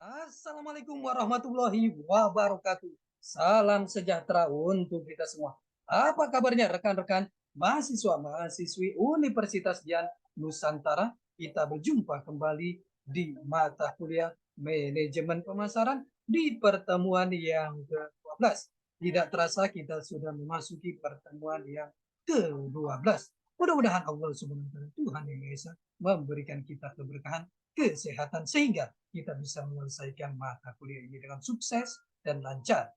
Assalamualaikum warahmatullahi wabarakatuh. Salam sejahtera untuk kita semua. Apa kabarnya rekan-rekan mahasiswa-mahasiswi Universitas Dian Nusantara? Kita berjumpa kembali di mata kuliah Manajemen Pemasaran di pertemuan yang ke-12. Tidak terasa kita sudah memasuki pertemuan yang ke-12. Mudah-mudahan Allah Subhanahu wa taala Tuhan yang Maha Esa memberikan kita keberkahan, kesehatan sehingga kita bisa menyelesaikan mata kuliah ini dengan sukses dan lancar.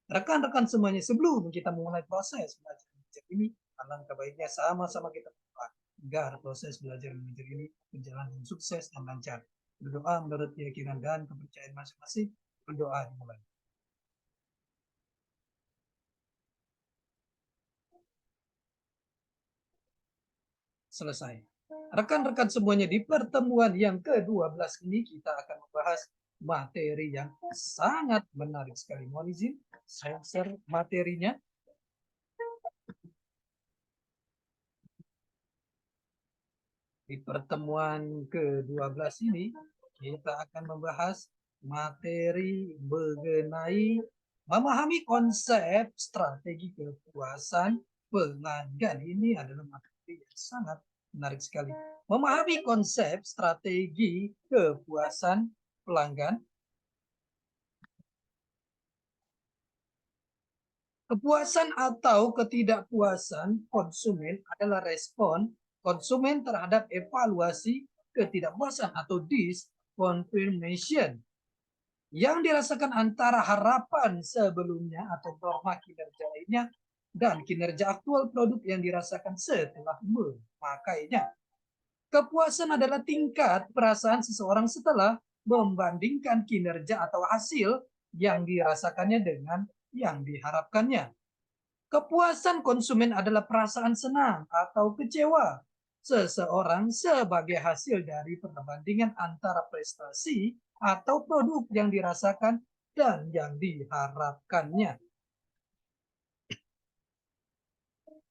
Rekan-rekan semuanya, sebelum kita mulai proses belajar mengajar ini, alangkah baiknya sama-sama kita berdoa agar proses belajar mengajar ini berjalan dengan sukses dan lancar. Berdoa menurut keyakinan dan kepercayaan masing-masing. Berdoa dimulai. Selesai. Rekan-rekan semuanya, di pertemuan yang ke-12 ini kita akan membahas materi yang sangat menarik sekali. Mohon izin, saya share materinya. Di pertemuan ke-12 ini kita akan membahas materi mengenai memahami konsep strategi kepuasan pelanggan. Ini adalah materi yang sangat menarik sekali. Memahami konsep strategi kepuasan pelanggan. Kepuasan atau ketidakpuasan konsumen adalah respon konsumen terhadap evaluasi ketidakpuasan atau disconfirmation yang dirasakan antara harapan sebelumnya atau norma kinerja lainnya dan kinerja aktual produk yang dirasakan setelah memakainya. Kepuasan adalah tingkat perasaan seseorang setelah membandingkan kinerja atau hasil yang dirasakannya dengan yang diharapkannya. Kepuasan konsumen adalah perasaan senang atau kecewa seseorang sebagai hasil dari perbandingan antara prestasi atau produk yang dirasakan dan yang diharapkannya.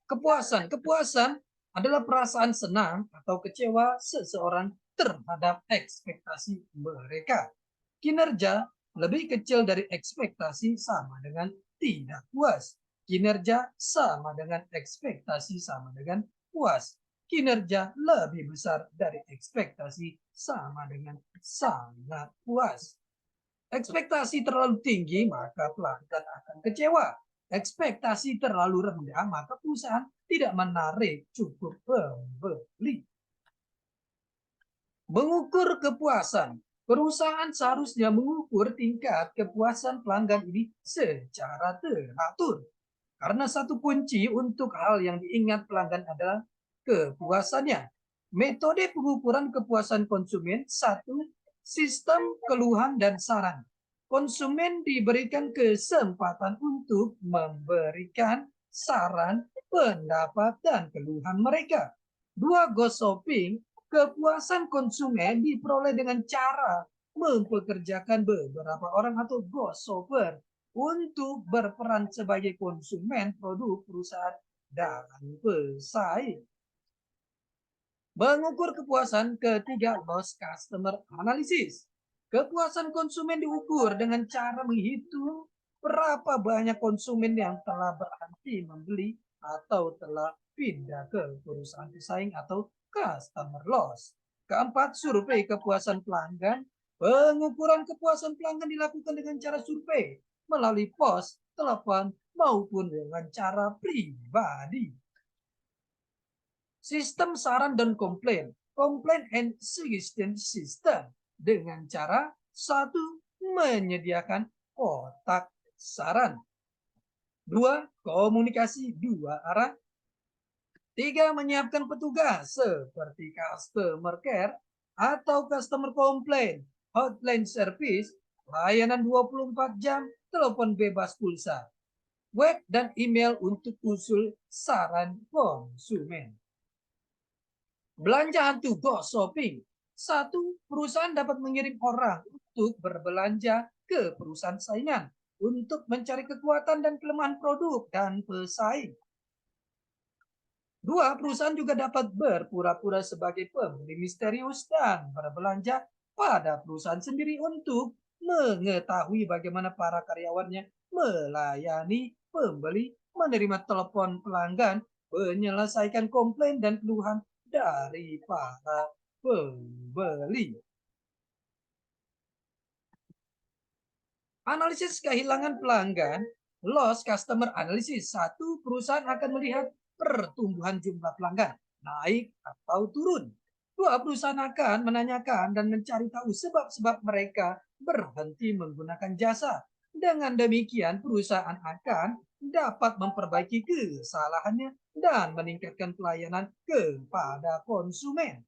Kepuasan adalah perasaan senang atau kecewa seseorang terhadap ekspektasi mereka. Kinerja lebih kecil dari ekspektasi sama dengan tidak puas. Kinerja sama dengan ekspektasi sama dengan puas. Kinerja lebih besar dari ekspektasi sama dengan sangat puas. Ekspektasi terlalu tinggi, maka pelanggan akan kecewa. Ekspektasi terlalu rendah, maka perusahaan tidak menarik cukup pembeli. Mengukur kepuasan. Perusahaan seharusnya mengukur tingkat kepuasan pelanggan ini secara teratur. Karena satu kunci untuk hal yang diingat pelanggan adalah kepuasannya. Metode pengukuran kepuasan konsumen. Satu, sistem keluhan dan saran. Konsumen diberikan kesempatan untuk memberikan saran, pendapat, dan keluhan mereka. Dua, gossiping. Kepuasan konsumen diperoleh dengan cara mempekerjakan beberapa orang atau gossoper untuk berperan sebagai konsumen produk perusahaan dan pesaing. Mengukur kepuasan. Ketiga, loss customer analysis. Kepuasan konsumen diukur dengan cara menghitung berapa banyak konsumen yang telah berhenti membeli atau telah pindah ke perusahaan pesaing atau customer loss. Keempat, survei kepuasan pelanggan. Pengukuran kepuasan pelanggan dilakukan dengan cara survei melalui pos, telepon, maupun dengan cara pribadi. Sistem saran dan komplain. Complaint and suggestion system. Dengan cara, satu, menyediakan kotak saran. Dua, komunikasi dua arah. Tiga, menyiapkan petugas seperti customer care atau customer complaint, hotline service, layanan 24 jam, telepon bebas pulsa, web dan email untuk usul saran konsumen. Belanja hantu ghost shopping. Satu, perusahaan dapat mengirim orang untuk berbelanja ke perusahaan saingan untuk mencari kekuatan dan kelemahan produk dan pesaing. Dua, perusahaan juga dapat berpura-pura sebagai pembeli misterius dan berbelanja pada perusahaan sendiri untuk mengetahui bagaimana para karyawannya melayani pembeli, menerima telepon pelanggan, menyelesaikan komplain dan keluhan dari para pembeli. Analisis kehilangan pelanggan, loss customer analysis. Satu, perusahaan akan melihat pertumbuhan jumlah pelanggan, naik atau turun. Dua, perusahaan akan menanyakan dan mencari tahu sebab-sebab mereka berhenti menggunakan jasa. Dengan demikian, perusahaan akan dapat memperbaiki kesalahannya dan meningkatkan pelayanan kepada konsumen.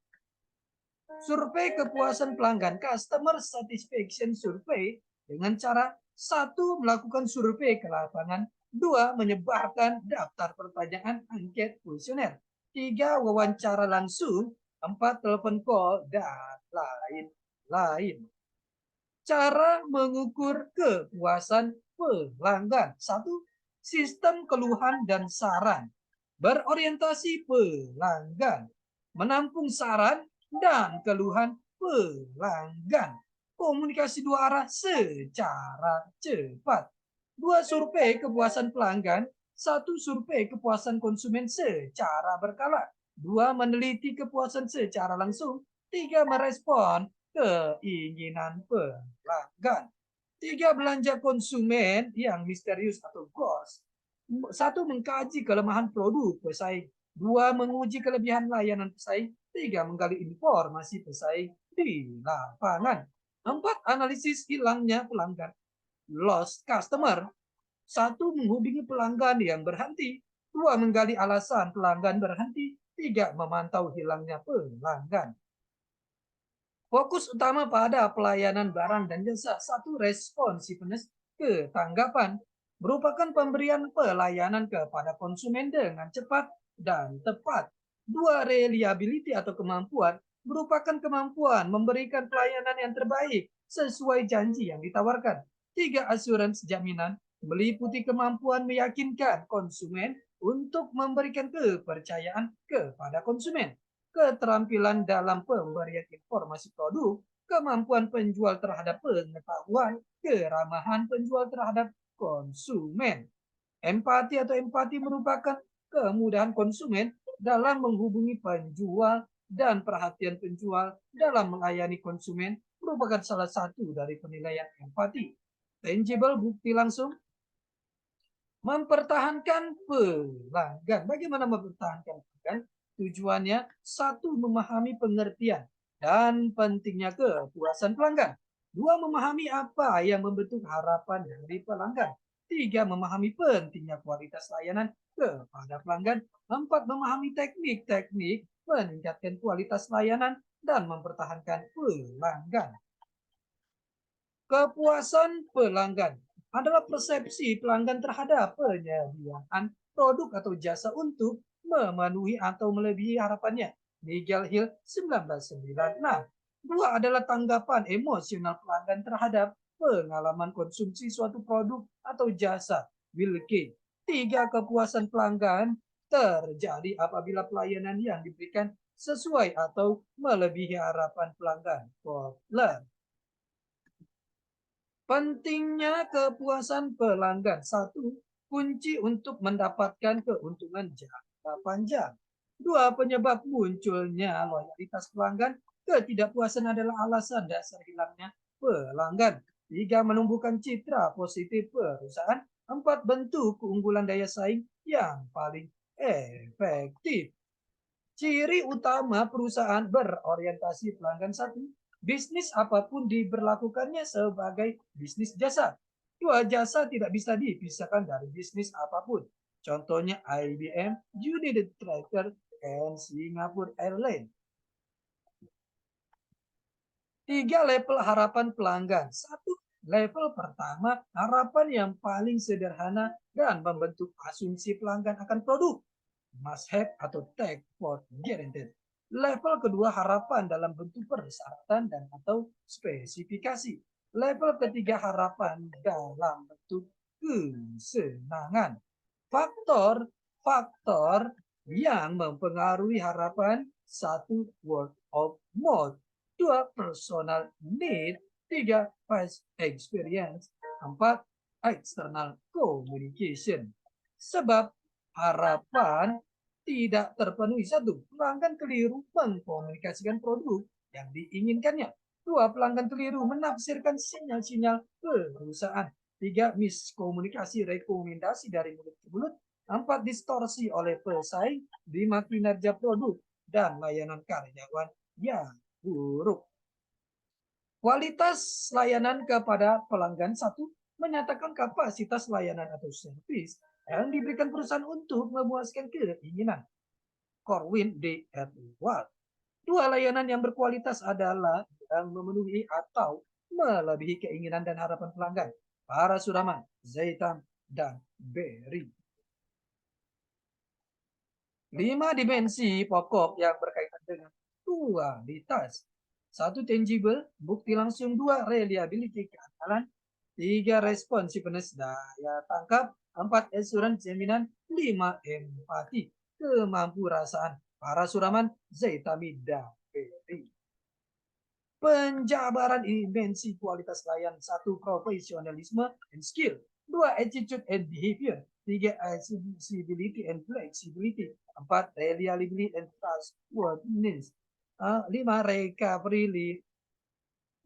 Survei kepuasan pelanggan, customer satisfaction survey, dengan cara satu, melakukan survei ke lapangan, dua, menyebarkan daftar pertanyaan angket kuesioner, tiga, wawancara langsung, empat, telepon call, dan lain-lain. Cara mengukur kepuasan pelanggan. Satu, sistem keluhan dan saran. Berorientasi pelanggan. Menampung saran dan keluhan pelanggan. Komunikasi dua arah secara cepat. Dua, survei kepuasan pelanggan. Satu, survei kepuasan konsumen secara berkala. Dua, meneliti kepuasan secara langsung. Tiga, merespon keinginan pelanggan. Tiga, belanja konsumen yang misterius atau ghost. Satu, mengkaji kelemahan produk pesaing. Dua, menguji kelebihan layanan pesaing. Tiga, menggali informasi pesaing di lapangan. Empat, analisis hilangnya pelanggan. Lost customer. Satu, menghubungi pelanggan yang berhenti. Dua, menggali alasan pelanggan berhenti. Tiga, memantau hilangnya pelanggan. Fokus utama pada pelayanan barang dan jasa. Satu, responsiveness, ketanggapan, merupakan pemberian pelayanan kepada konsumen dengan cepat dan tepat. Dua, reliability atau kemampuan, merupakan kemampuan memberikan pelayanan yang terbaik sesuai janji yang ditawarkan. Tiga, assurance, jaminan, meliputi kemampuan meyakinkan konsumen untuk memberikan kepercayaan kepada konsumen. Keterampilan dalam pemberian informasi produk, kemampuan penjual terhadap pengetahuan, keramahan penjual terhadap konsumen. Empati merupakan kemudahan konsumen dalam menghubungi penjual dan perhatian penjual dalam melayani konsumen merupakan salah satu dari penilaian empati. Tangible, bukti langsung. Mempertahankan pelanggan. Bagaimana mempertahankan pelanggan? Tujuannya satu, memahami pengertian dan pentingnya kepuasan pelanggan. Dua, memahami apa yang membentuk harapan dari pelanggan. Tiga, memahami pentingnya kualitas layanan kepada pelanggan. Empat, memahami teknik-teknik meningkatkan kualitas layanan dan mempertahankan pelanggan. Kepuasan pelanggan adalah persepsi pelanggan terhadap penyediaan produk atau jasa untuk memenuhi atau melebihi harapannya. Nigel Hill 1996. Dua adalah tanggapan emosional pelanggan terhadap pengalaman konsumsi suatu produk atau jasa. Will Kay. Tiga, kepuasan pelanggan terjadi apabila pelayanan yang diberikan sesuai atau melebihi harapan pelanggan. Kotler. Pentingnya kepuasan pelanggan. Satu, kunci untuk mendapatkan keuntungan jangka panjang. Dua, penyebab munculnya loyalitas pelanggan. Ketidakpuasan adalah alasan dasar hilangnya pelanggan. Tiga, menumbuhkan citra positif perusahaan. Empat, bentuk keunggulan daya saing yang paling efektif. Ciri utama perusahaan berorientasi pelanggan. Satu, bisnis apapun diberlakukannya sebagai bisnis jasa. Dua, jasa tidak bisa dipisahkan dari bisnis apapun. Contohnya IBM, United Tractor, and Singapore Airlines. Tiga, level harapan pelanggan. Satu, level pertama, harapan yang paling sederhana dan membentuk asumsi pelanggan akan produk. Must have atau take for granted. Level kedua, harapan dalam bentuk persyaratan dan atau spesifikasi. Level ketiga, harapan dalam bentuk kesenangan. Faktor yang mempengaruhi harapan. Satu, word of mouth. Dua, personal need. 3. Past experience. 4. External communication. Sebab harapan tidak terpenuhi. 1. Pelanggan keliru mengkomunikasikan produk yang diinginkannya. 2. Pelanggan keliru menafsirkan sinyal-sinyal perusahaan. 3. Miskomunikasi rekomendasi dari mulut ke mulut. 4. Distorsi oleh pesaing. 5. Kinerja produk dan layanan karyawan yang buruk. Kualitas layanan kepada pelanggan. 1. Menyatakan kapasitas layanan atau servis yang diberikan perusahaan untuk memuaskan keinginan. Corwin D. Edward. 2. Layanan yang berkualitas adalah yang memenuhi atau melebihi keinginan dan harapan pelanggan. Para Suraman, Zaitan, dan Berry. 5 dimensi pokok yang berkaitan dengan kualitas. 1. Tangible, bukti langsung. 2. Reliability, keandalan. 3. Responsiveness, daya tangkap. 4. Assurance, jaminan. 5. Empati, kemampuan. Para Suraman, Zaitami, dan Berry. Penjabaran dimensi kualitas layan. 1. Profesionalisme and skill. 2. Attitude and behavior. 3. Accessibility and flexibility. 4. Reliability and trustworthiness. 5. Recovery.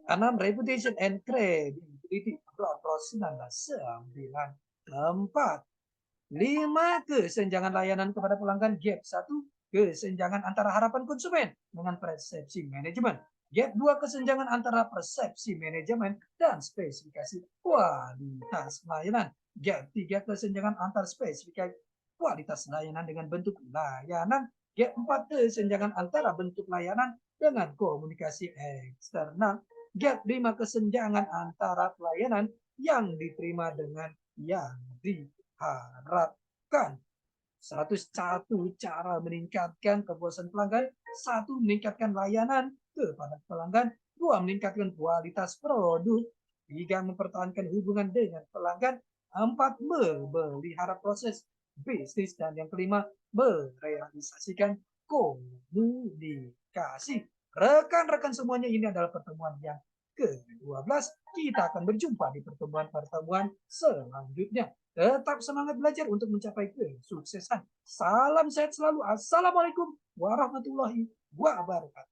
6. Reputation and credibility. Ros 1994. 5. Kesenjangan layanan kepada pelanggan. Gap 1. Kesenjangan antara harapan konsumen dengan persepsi manajemen. Gap 2. Kesenjangan antara persepsi manajemen dan spesifikasi kualitas layanan. Gap 3. Kesenjangan antar spesifikasi kualitas layanan dengan bentuk layanan. Gap 4. Kesenjangan antara bentuk layanan dengan komunikasi eksternal. Gap 5. Kesenjangan antara pelayanan yang diterima dengan yang diharapkan. 101 cara meningkatkan kepuasan pelanggan. 1. Meningkatkan layanan kepada pelanggan. 2. Meningkatkan kualitas produk. 3. Mempertahankan hubungan dengan pelanggan. 4. Memelihara proses bisnis. Dan yang kelima, merealisasikan komunikasi. Rekan-rekan semuanya, ini adalah pertemuan yang ke-12. Kita akan berjumpa di pertemuan-pertemuan selanjutnya. Tetap semangat belajar untuk mencapai kesuksesan. Salam sehat selalu. Assalamualaikum warahmatullahi wabarakatuh.